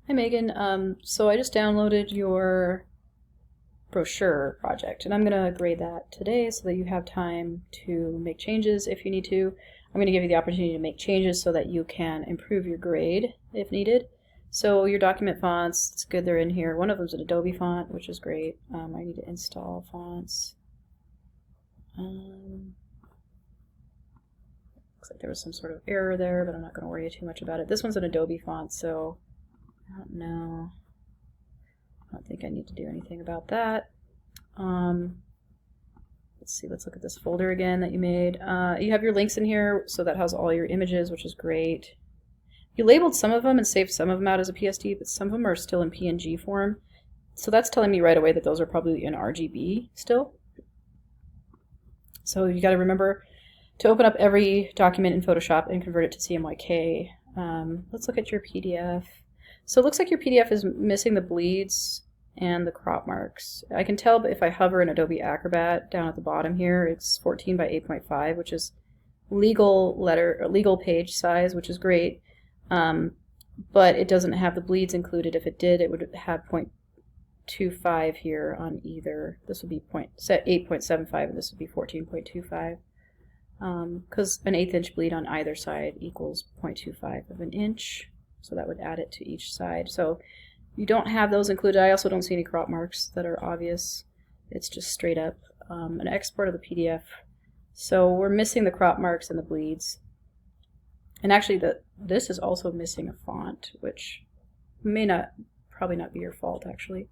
Hi Megan. So I just downloaded your brochure project and I'm going to grade that today so that you have time to make changes if you need to. I'm going to give you the opportunity to make changes so that you can improve your grade if needed. So your document fonts, it's good they're in here. One of them is an Adobe font, which is great. I need to install fonts. Looks like there was some sort of error there, but I'm not going to worry too much about it. This one's an Adobe font, so I don't know. I don't think I need to do anything about that. Let's see, let's look at this folder again that you made. You have your links in here, so that has all your images, which is great. You labeled some of them and saved some of them out as a PSD, but some of them are still in PNG form. So that's telling me right away that those are probably in RGB still. So you got to remember to open up every document in Photoshop and convert it to CMYK. Let's look at your PDF. So it looks like your PDF is missing the bleeds and the crop marks. I can tell if I hover in Adobe Acrobat down at the bottom here, it's 14 by 8.5, which is legal page size, which is great. But it doesn't have the bleeds included. If it did, it would have 0.25 here on either. This would be 8.75 and this would be 14.25. Because an 1/8 inch bleed on either side equals 0.25 of an inch. So that would add it to each side. So you don't have those included. I also don't see any crop marks that are obvious. It's just straight up an export of the PDF. So we're missing the crop marks and the bleeds. And actually this is also missing a font, which probably not be your fault actually.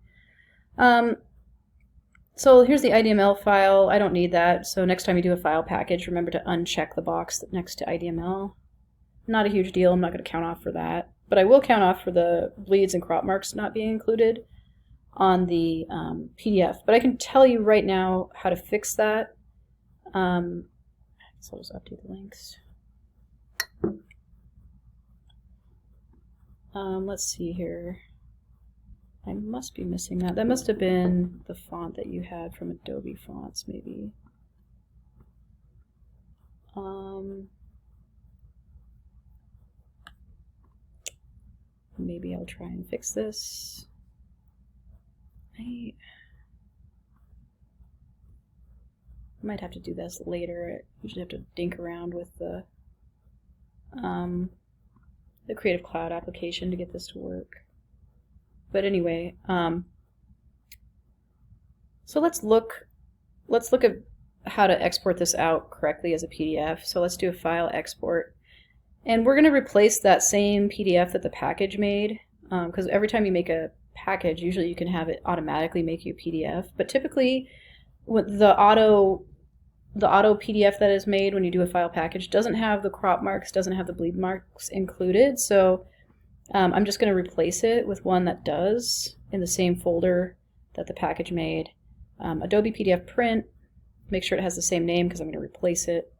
So here's the IDML file. I don't need that. So next time you do a file package, remember to uncheck the box next to IDML. Not a huge deal. I'm not going to count off for that. But I will count off for the bleeds and crop marks not being included on the PDF. But I can tell you right now how to fix that. So I'll just update the links. Let's see here. I must be missing that. That must have been the font that you had from Adobe Fonts, maybe. Maybe I'll try and fix this. I might have to do this later. I usually have to dink around with the Creative Cloud application to get this to work. But anyway, so let's look at how to export this out correctly as a PDF. So let's do a file export. And we're going to replace that same PDF that the package made, because every time you make a package, usually you can have it automatically make you a PDF. But typically, with the auto PDF that is made when you do a file package doesn't have the crop marks, doesn't have the bleed marks included. So I'm just going to replace it with one that does in the same folder that the package made. Adobe PDF print, make sure it has the same name because I'm going to replace it.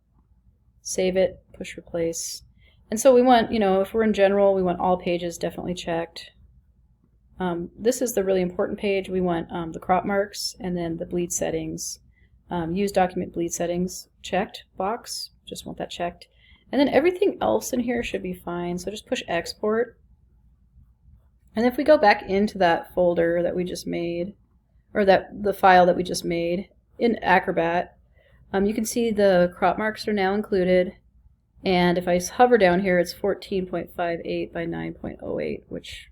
Save it, push replace. And so we want, if we're in general, we want all pages definitely checked. This is the really important page. We want the crop marks and then the bleed settings. Use document bleed settings checked box, just want that checked. And then everything else in here should be fine. So just push export. And if we go back into that folder that we just made, or the file that we just made in Acrobat, you can see the crop marks are now included. And if I hover down here, it's 14.58 by 9.08, which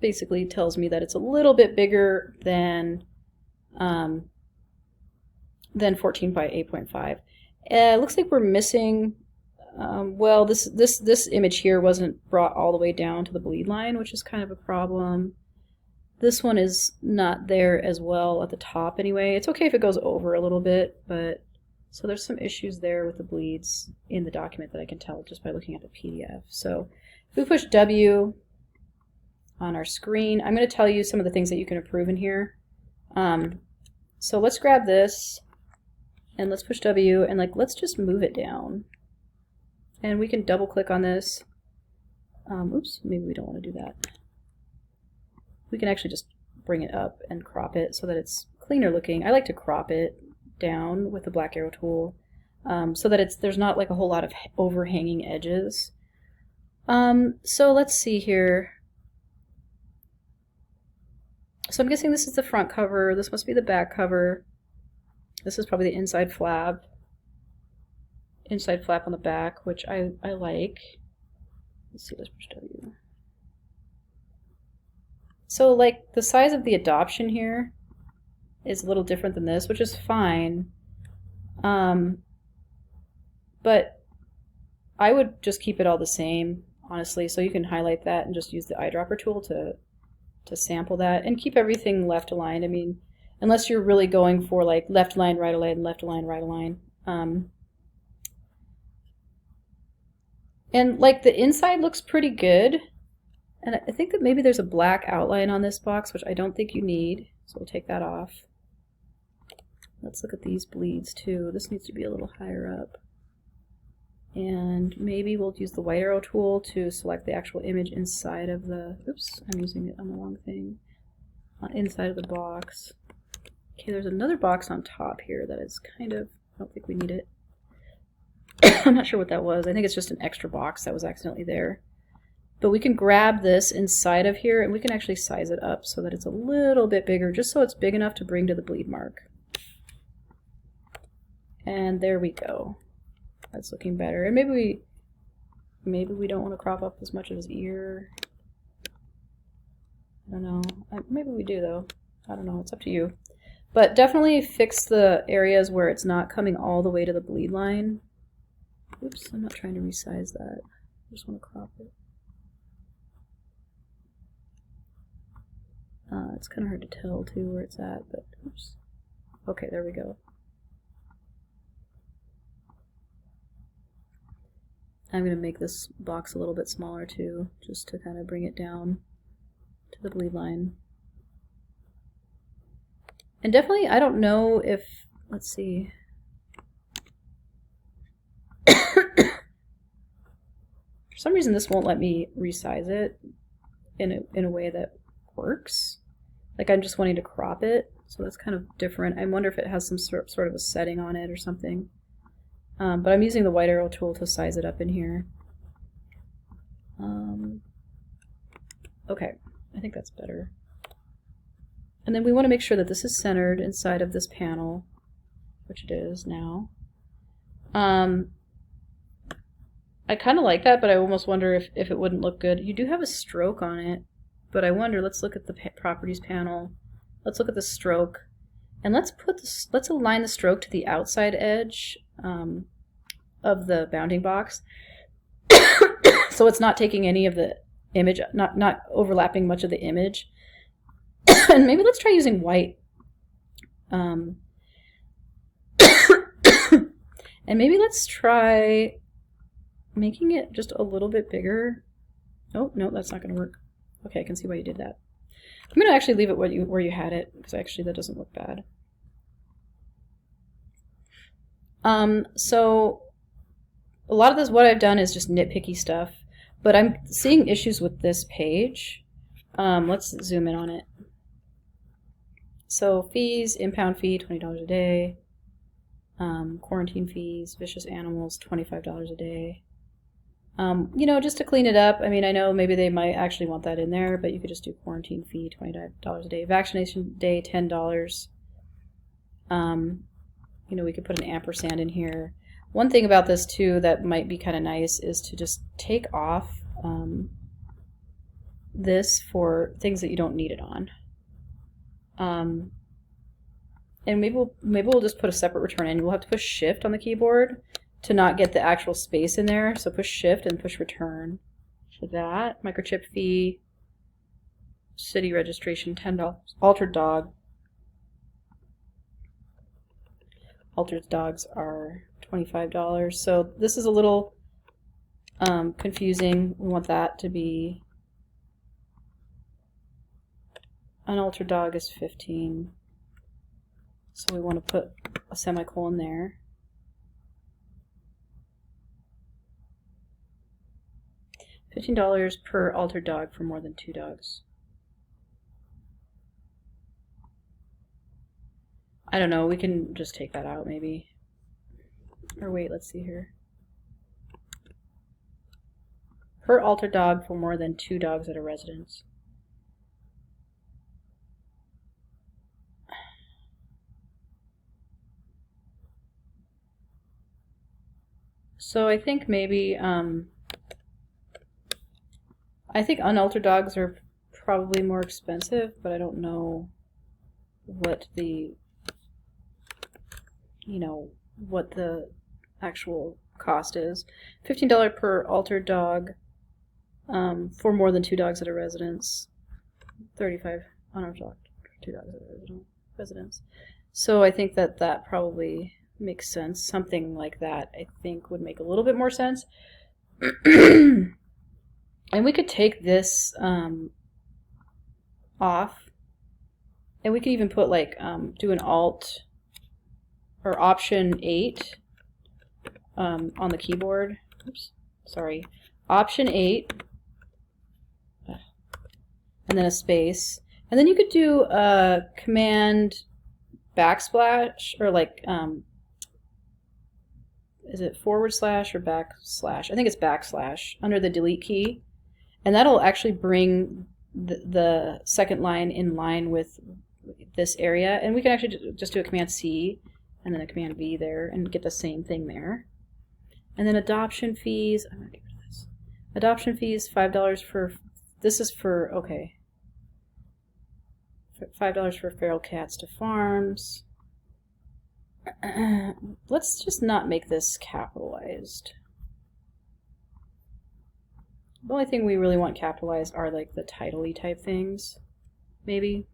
basically tells me that it's a little bit bigger than 14 by 8.5. It looks like we're missing. Well, this image here wasn't brought all the way down to the bleed line, which is kind of a problem. This one is not there as well at the top anyway. It's okay if it goes over a little bit, but so there's some issues there with the bleeds in the document that I can tell just by looking at the PDF. So if we push W on our screen, I'm going to tell you some of the things that you can improve in here. So let's grab this and let's push W and let's just move it down. And we can double click on this. Oops, maybe we don't want to do that. We can actually just bring it up and crop it so that it's cleaner looking. I like to crop it down with the black arrow tool so that there's not like a whole lot of overhanging edges. So let's see here. So I'm guessing this is the front cover. This must be the back cover. This is probably the inside flap. Inside flap on the back, which I like. Let's see, let's push W. So like the size of the adoption here is a little different than this, which is fine. But I would just keep it all the same, honestly. So you can highlight that and just use the eyedropper tool to sample that and keep everything left aligned. I mean, unless you're really going for like left align, right align, left align, right align. And like the inside looks pretty good. And I think that maybe there's a black outline on this box, which I don't think you need. So we'll take that off. Let's look at these bleeds too. This needs to be a little higher up. And maybe we'll use the white arrow tool to select the actual image inside of the, oops, I'm using it on the wrong thing, inside of the box. Okay, there's another box on top here that is kind of, I don't think we need it. I'm not sure what that was. I think it's just an extra box that was accidentally there. But we can grab this inside of here and we can actually size it up so that it's a little bit bigger, just so it's big enough to bring to the bleed mark. And there we go. That's looking better. And maybe we don't want to crop up as much of his ear. I don't know. Maybe we do though. I don't know. It's up to you. But definitely fix the areas where it's not coming all the way to the bleed line. Oops, I'm not trying to resize that. I just want to crop it. It's kind of hard to tell too where it's at, but oops. Okay, there we go. I'm going to make this box a little bit smaller too, just to kind of bring it down to the bleed line. And definitely, I don't know if, let's see. For some reason this won't let me resize it in a way that works. Like I'm just wanting to crop it, so that's kind of different. I wonder if it has some sort of a setting on it or something. But I'm using the white arrow tool to size it up in here. Okay, I think that's better. And then we want to make sure that this is centered inside of this panel, which it is now. I kind of like that, but I almost wonder if it wouldn't look good. You do have a stroke on it, but I wonder, let's look at the properties panel. Let's look at the stroke. And let's align the stroke to the outside edge of the bounding box. So it's not taking any of the image, not overlapping much of the image. And maybe let's try using white. And maybe let's try making it just a little bit bigger. Oh, no, that's not going to work. Okay, I can see why you did that. I'm going to actually leave it where you had it, because actually that doesn't look bad. So a lot of this, what I've done is just nitpicky stuff, but I'm seeing issues with this page. Let's zoom in on it. So fees, impound fee, $20 a day. Quarantine fees, vicious animals, $25 a day. You know, just to clean it up, I mean, I know maybe they might actually want that in there, but you could just do quarantine fee, $20 a day. Vaccination day, $10. You know, we could put an ampersand in here. One thing about this too that might be kind of nice is to just take off this for things that you don't need it on. And maybe we'll just put a separate return in. We'll have to push shift on the keyboard to not get the actual space in there. So push shift and push return. So that, microchip fee, city registration, $10. Altered dog. Altered dogs are $25. So this is a little confusing. We want that to be, unaltered dog is 15. So we want to put a semicolon there. $15 per altered dog for more than 2 dogs. I don't know, we can just take that out maybe. Or wait, let's see here. Per altered dog for more than 2 dogs at a residence. So I think maybe, I think unaltered dogs are probably more expensive, but I don't know what the, what the actual cost is. $15 per altered dog for more than 2 dogs at a residence. $35 unaltered dog, 2 dogs at a residence. So I think that that probably makes sense. Something like that I think would make a little bit more sense. And we could take this off, and we could even put like do an Alt or Option 8 on the keyboard. Oops, sorry, Option 8, and then a space, and then you could do a Command backsplash, or like is it / or backslash? I think it's backslash under the delete key. And that'll actually bring the second line in line with this area. And we can actually just do a Command C and then a Command V there and get the same thing there. And then adoption fees, I'm going to get rid of this. Adoption fees, $5 for, this is for, okay. $5 for feral cats to farms. Let's just not make this capitalized. The only thing we really want capitalized are like the title-y type things, maybe.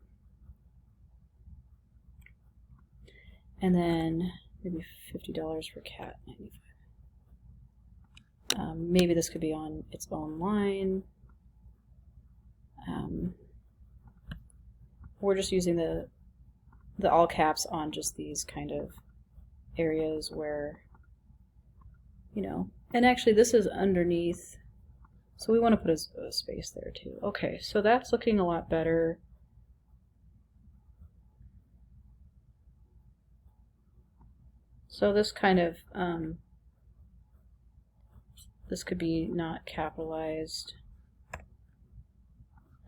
And then maybe $50 for cat, $95. Maybe this could be on its own line. We're just using the all caps on just these kind of areas where, and actually this is underneath. So we want to put a space there too. Okay, so that's looking a lot better. So this kind of, this could be not capitalized.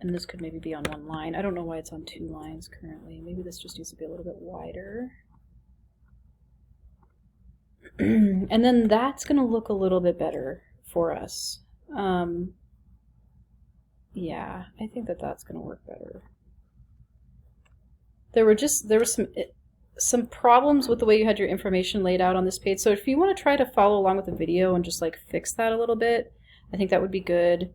And this could maybe be on one line. I don't know why it's on 2 lines currently. Maybe this just needs to be a little bit wider. And then that's going to look a little bit better for us. Yeah, I think that that's going to work better. There were some problems with the way you had your information laid out on this page. So if you want to try to follow along with the video and just like fix that a little bit, I think that would be good.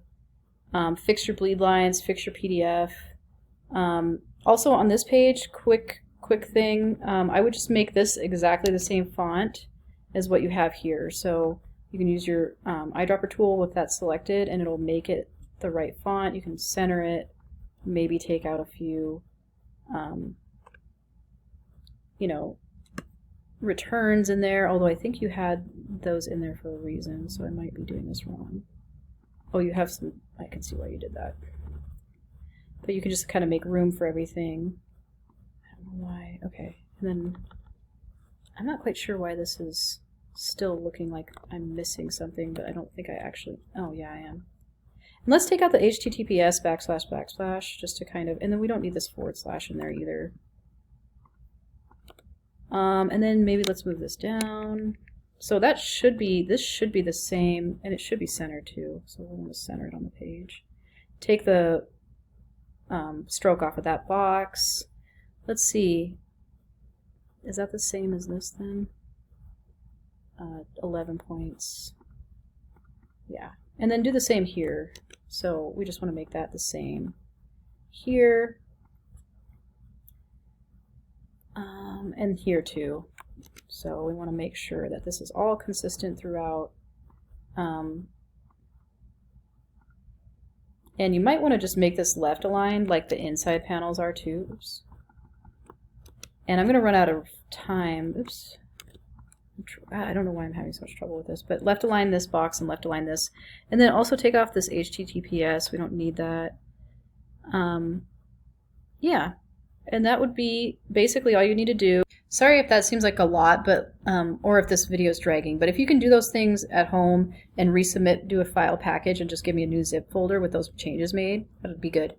Fix your bleed lines, fix your PDF. Also on this page, quick thing, I would just make this exactly the same font as what you have here. So you can use your eyedropper tool with that selected and it'll make it the right font. You can center it, maybe take out a few, returns in there, although I think you had those in there for a reason, so I might be doing this wrong. Oh, you have some, I can see why you did that. But you can just kind of make room for everything. I don't know why. Okay, and then I'm not quite sure why this is still looking like I'm missing something, but I don't think I actually, oh yeah, I am. And let's take out the HTTPS // just to kind of, and then we don't need this / in there either. And then maybe let's move this down. So that should be, this should be the same, and it should be centered too. So we're going to center it on the page. Take the stroke off of that box. Let's see. Is that the same as this then? 11 points. Yeah. And then do the same here. So we just want to make that the same here. And here too. So we want to make sure that this is all consistent throughout. And you might want to just make this left aligned like the inside panels are too. Oops. And I'm going to run out of time. Oops. I don't know why I'm having so much trouble with this, but left align this box and left align this. And then also take off this HTTPS. We don't need that. Yeah. And that would be basically all you need to do. Sorry if that seems like a lot, but or if this video is dragging, but if you can do those things at home and resubmit, do a file package and just give me a new zip folder with those changes made, that would be good.